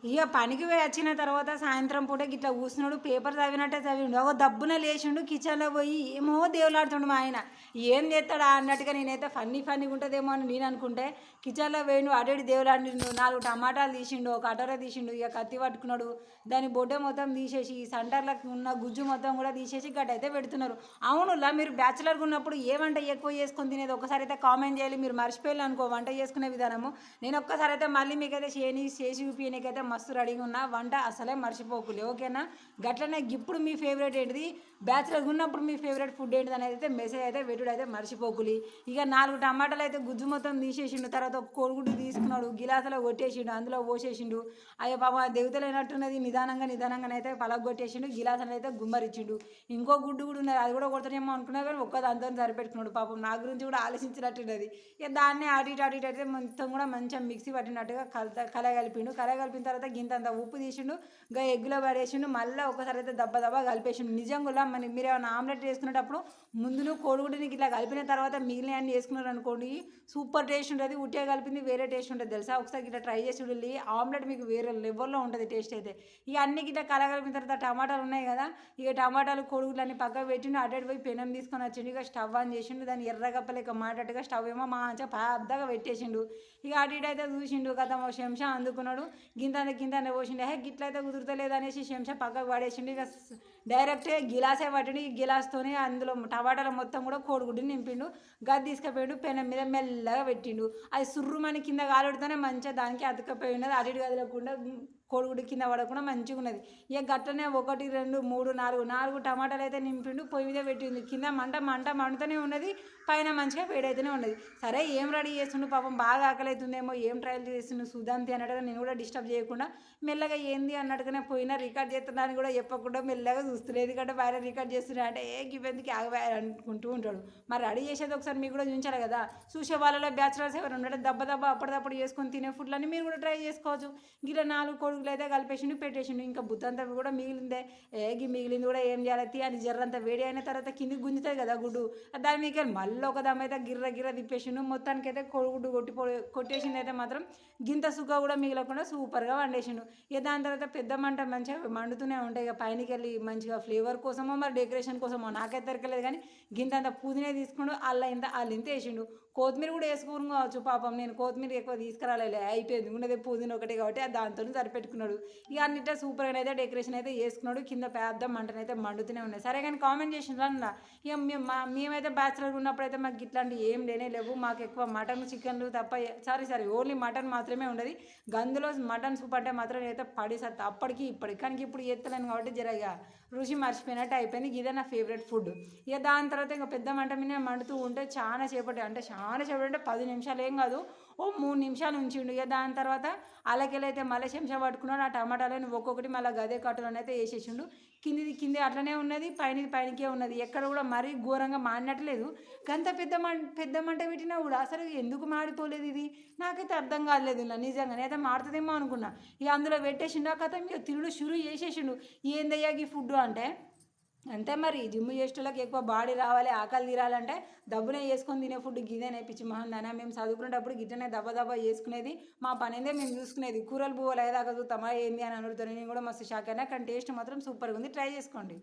ఇక పనికి పోయి వచ్చిన తర్వాత సాయంత్రం పూట గిట్లా కూర్చున్నాడు, పేపర్ చదివినట్టే చదివిండు. ఒక దబ్బున లేచిండు, కిచెన్లో పోయి ఏమో దేవులాడుతుండు మా ఆయన. ఏం చేస్తాడా అన్నట్టుగా నేనైతే ఫన్నీగా ఉంటుందేమో అని నేను అనుకుంటే కిచెన్లో పోయిండు, అటు దేవులాడిండు. 4 టమాటాలు తీసిండు, ఒక అటోర తీసిండు, ఇక కత్తి పట్టుకున్నాడు. దాని బొడ్డ మొత్తం తీసేసి సెంటర్లకు ఉన్న గుజ్జు మొత్తం కూడా తీసేసి గట్టయితే పెడుతున్నారు. అవునులా మీరు బ్యాచులర్గా ఉన్నప్పుడు ఏ వంట ఎక్కువ చేసుకొని తినేది ఒకసారి అయితే కామెంట్ చేయాలి. మీరు మర్చిపోయాలి అనుకో వంట చేసుకునే విధానము. నేను ఒక్కసారి అయితే మళ్ళీ మీకైతే చేసి చూపించకైతే మస్తు రెడీగా ఉన్నా. వంట అసలే మర్చిపోకులే, ఓకేనా? గట్లనే ఇప్పుడు మీ ఫేవరెట్ ఏంటిది, బ్యాచులర్ ఉన్నప్పుడు మీ ఫేవరెట్ ఫుడ్ ఏంటిది అనేది అయితే మెసేజ్ అయితే వెటుడు అయితే మర్చిపోకులి. ఇక 4 టమాటాలు అయితే గుజ్జు మొత్తం తీసేసిండు. తర్వాత ఒక కోడిగుడ్డు తీసుకున్నాడు, గిలాసులో కొట్టేసిండు, అందులో పోసేసిండు. అయ్యో పాప దేవతలైనట్టున్నది, నిదానంగానైతే పలగొట్టేసిండు, గిలాసులు అయితే గుమ్మరిచ్చిండు. ఇంకో గుడ్డు కూడా ఉన్నది, అది కూడా కొడతానేమో అనుకున్నా కానీ ఒక్కదాంతో సరిపెట్టుకున్నాడు. పాపం నా గురించి కూడా ఆలోచించినట్టున్నది. ఇక దాన్ని అటు ఇటు అయితే మొత్తం కూడా మంచిగా మిక్సీ పట్టినట్టుగా కలగలిపిండు. కలగలిపిన తర్వాత గింతంత ఉప్పు తీసిండు, ఇంకా ఎగ్గులో పడేసిండు. మళ్ళీ ఒకసారి అయితే దబ్బ కలిపేసిండు. నిజంగా మీరు ఏమైనా ఆమ్లెట్ వేసుకునేటప్పుడు ముందును కోడిగుడ్డుని ఇట్లా కలిపిన తర్వాత మిగిలిన అన్ని వేసుకున్నారు అనుకోండి, సూపర్ టేస్ట్ ఉంటుంది. ఉట్టిగా కలిపింది వేరే టేస్ట్ ఉంటుంది తెలుసా. ఒకసారి ఇట్లా ట్రై చేసి చూడాలి, ఆమ్లెట్ మీకు వేరే లెవెల్లో ఉంటుంది టేస్ట్ అయితే. ఇక అన్ని ఇట్లా కలగలిపిన తర్వాత టమాటాలు ఉన్నాయి కదా, ఇక టమాటాలు కోడిగుడ్లు అన్ని పక్కకు పెట్టిండు. అటు పోయి పెనం తీసుకొని వచ్చిండు. ఇక స్టవ్ ఆన్ చేసిండు, దాన్ని ఎర్రగప్పలేక మాటట్టుగా స్టవ్ ఏమో మంచిగా పెద్దగా పెట్టేసిండు. ఇక అటు ఇటు అయితే చూసిండు కదా, శంషా అందుకున్నాడు. గింత పోసిండు. గిట్లయితే కుదురుతలేదు అనేసి శంషా పక్కకు పడేసిండు. ఇక డైరెక్ట్గా గిలాసే పట్టిండు. ఈ గిలాస్తోనే అందులో టమాటాలు మొత్తం కూడా కోడిగుడ్డుని నింపిండు. గది తీసుకుపోయిండు, పెనం మీద మెల్లగా పెట్టిండు. అది సుర్రుమని కింద కాలుడితోనే మంచిగా దానికి అతుకపోయి ఉన్నది. అటు ఇటు కదలకుండా కోడిగుడ్డు కింద పడకుండా మంచిగా ఉన్నది. ఇక గట్టనే 1 2 3 4 టమాటాలు అయితే నింపిండు, పొయ్యి మీద పెట్టింది. కింద మంట మండుతూనే ఉన్నది, పైన మంచిగా వేడైతేనే ఉన్నది. సరే ఏం రెడీ చేస్తుండు పాపం, బాగా ఆకలి అవుతుందేమో, ఏం ట్రయల్ చేస్తుండు సుధాంతి అన్నట్టుగా నేను కూడా డిస్టర్బ్ చేయకుండా మెల్లగా ఏంది అన్నట్టుగానే పోయినా, రికార్డ్ చేస్తున్నాను కూడా చెప్పకుండా మెల్లగా చూస్తున్నాడు. ఎందుకంటే బయట రికార్డ్ చేస్తున్నా అంటే గివెందుకు ఆగబోయారు అనుకుంటూ ఉంటాడు. మరి రెడీ చేసేది ఒకసారి మీకు కూడా చూపించాలి కదా. చూసే వాళ్ళలో బ్యాచులర్స్ ఎవరు ఉండడం దెబ్బ అప్పటిదప్పుడు చేసుకొని తినే ఫుడ్లన్నీ మీరు కూడా ట్రై చేసుకోవచ్చు. గిట్లా 4 కోడిగుడ్లు అయితే కలిపేసిండు, పెట్టేసిండు. ఇంకా బుత్తంతా కూడా మిగిలిందే. మిగిలింది కూడా ఏం చేయాలి అని జర్రంతా వేడి అయిన తర్వాత కిందికి గుంజుతుంది కదా గుడ్డు, దాని మీకు మళ్ళీ ఒక దమ్మ అయితే గిర్ర తిప్పేసిండు. మొత్తానికి అయితే కోడిగుడ్డు కొట్టేసింది అయితే మాత్రం గింత సుఖ కూడా మిగలకుండా సూపర్గా వండేసిండు. ఇక దాని తర్వాత పెద్ద మంట మంచిగా మండుతూనే ఉంటాయి. ఇక పైనకి వెళ్ళి మంచిగా ఫ్లేవర్ కోసమో మరి డెకరేషన్ కోసమో నాకైతే దొరకలేదు కానీ గింతంత పుదీనే తీసుకుండు, అల్లింత వేసిండు. కొత్తిమీర కూడా వేసుకుని కావచ్చు పాపం, నేను కొత్తిమీర ఎక్కువ తీసుకురాలే, అయిపోయింది ఉన్నది పుదీన ఒకటి కాబట్టి దాంతో సరిపెట్టుకున్నాడు. ఇక అన్నింటే సూపర్గా అయితే డెకరేషన్ అయితే చేసుకున్నాడు. కింద పెద్ద మంటనైతే మండుతూనే ఉన్నాయి. సరే కానీ కామెంట్ చేసిండ్రు అన్న, ఇక మేమైతే బ్యాచులర్ ఉన్నప్పుడు అయితే మాకు ఇట్లాంటివి ఏం లేవు. మాకు ఎక్కువ మటన్ చికెన్లు తప్ప సారీ ఓన్లీ మటన్ మాత్రమే ఉండదు. గందులో మటన్ సూప్ అంటే మాత్రం అయితే పడిసత్తా అప్పటికి ఇప్పటికి. కానీ ఇప్పుడు ఎత్తలేను కాబట్టి జరగా రుచి మర్చిపోయినట్టు అయిపోయింది. ఇదే నా ఫేవరెట్ ఫుడ్. ఇక దాని తర్వాత ఇంకా పెద్ద మంట మీద మండుతూ ఉంటే చాలా సేపటి అంటే 10 నిమిషాలు ఏం కాదు, 3 నిమిషాలు ఉంచిండు. ఇక దాని తర్వాత అలకెళ్ళైతే మళ్ళీ చెంచా పట్టుకున్నాడు. ఆ టమాటాలని ఒక్కొక్కటి మళ్ళీ గదే కట్టులను అయితే వేసేసిండు. కింది అట్లనే ఉన్నది, పైనకే ఉన్నది. ఎక్కడ కూడా మరీ ఘోరంగా మాడినట్లేదు. గంత పెద్ద మంట పెట్టినా కూడా అసలు ఎందుకు మాడిపోలేదు ఇది నాకైతే అర్థం కాలేదు. ఇలా నిజంగానే అయితే మాడుతుందేమో అనుకున్నా. ఇక అందులో పెట్టేసిండు. ఆ కథ ఇక తిరుడు షురు చేసేసిండు. ఏందయ్యా ఈ ఫుడ్ అంటే అంతే మరి. జిమ్ చేసేటోళ్ళకి ఎక్కువ బాడీ రావాలి, ఆకలి తీరాలంటే దబ్బునే చేసుకొని తినే ఫుడ్ గిదేనే పిచ్చి మహందానా. మేము చదువుకునేటప్పుడు గిట్టనే దబ్బ చేసుకునేది. మా పని ఏందే మేము చూసుకునేది. కూరలు పువ్వులు అయ్యేదాకా చూస్తామా ఏంది అని అనుడుతుంది. నేను కూడా మస్తు షాక్ అయినా, కానీ టేస్ట్ మాత్రం సూపర్గా ఉంది. ట్రై చేసుకోండి.